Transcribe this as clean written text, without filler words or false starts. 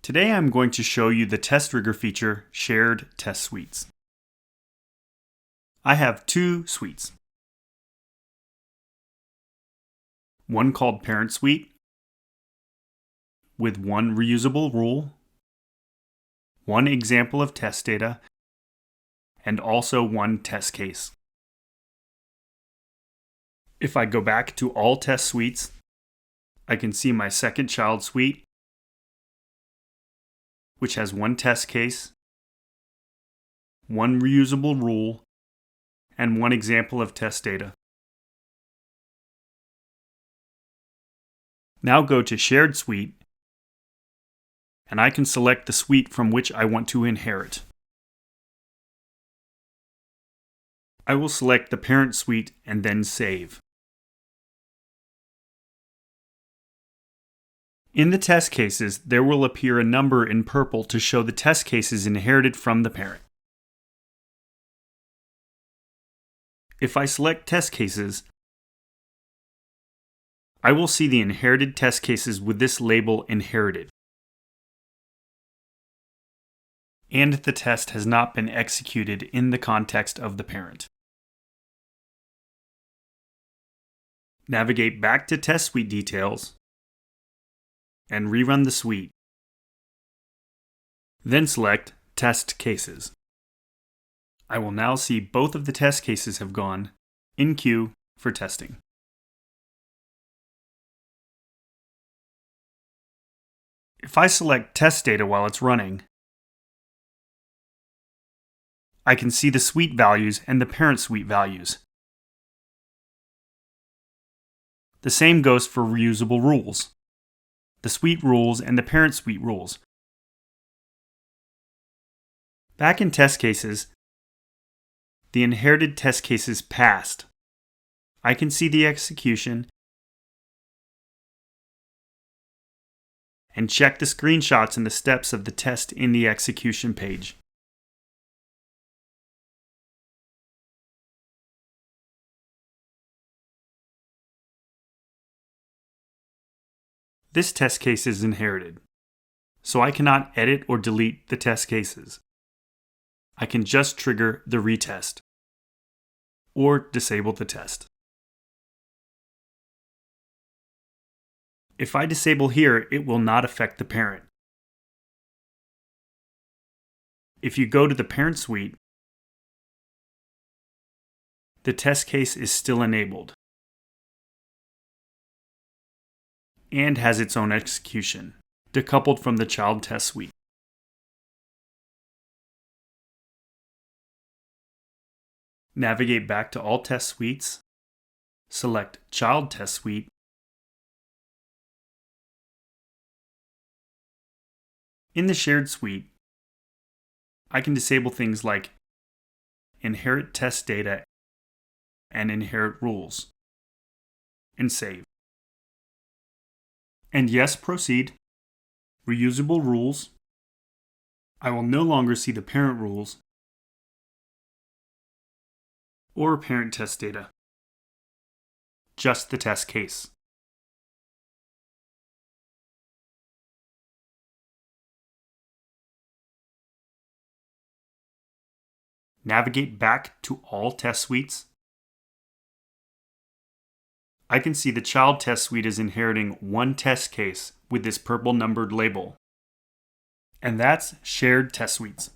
Today I'm going to show you the testRigor feature, Shared Test Suites. I have two suites. One called Parent Suite with one reusable rule, one example of test data, and also one test case. If I go back to all test suites, I can see my second child suite, which has one test case, one reusable rule, and one example of test data. Now go to Shared Suite, and I can select the suite from which I want to inherit. I will select the Parent Suite and then Save. In the test cases, there will appear a number in purple to show the test cases inherited from the parent. If I select Test Cases, I will see the inherited test cases with this label Inherited, and the test has not been executed in the context of the parent. Navigate back to Test Suite Details and rerun the suite. Then select Test Cases. I will now see both of the test cases have gone in queue for testing. If I select Test Data while it's running, I can see the suite values and the parent suite values. The same goes for reusable rules, the suite rules and the parent suite rules. Back in test cases, the inherited test cases passed. I can see the execution and check the screenshots and the steps of the test in the execution page. This test case is inherited, so I cannot edit or delete the test cases. I can just trigger the retest or disable the test. If I disable here, it will not affect the parent. If you go to the parent suite, the test case is still enabled and has its own execution, decoupled from the child test suite. Navigate back to all test suites, select Child Test Suite, in the Shared Suite, I can disable things like Inherit Test Data and Inherit Rules, and save. And yes, proceed. Reusable rules. I will no longer see the parent rules or parent test data, just the test case. Navigate back to all test suites. I can see the child test suite is inheriting one test case with this purple numbered label. And that's Shared Test Suites.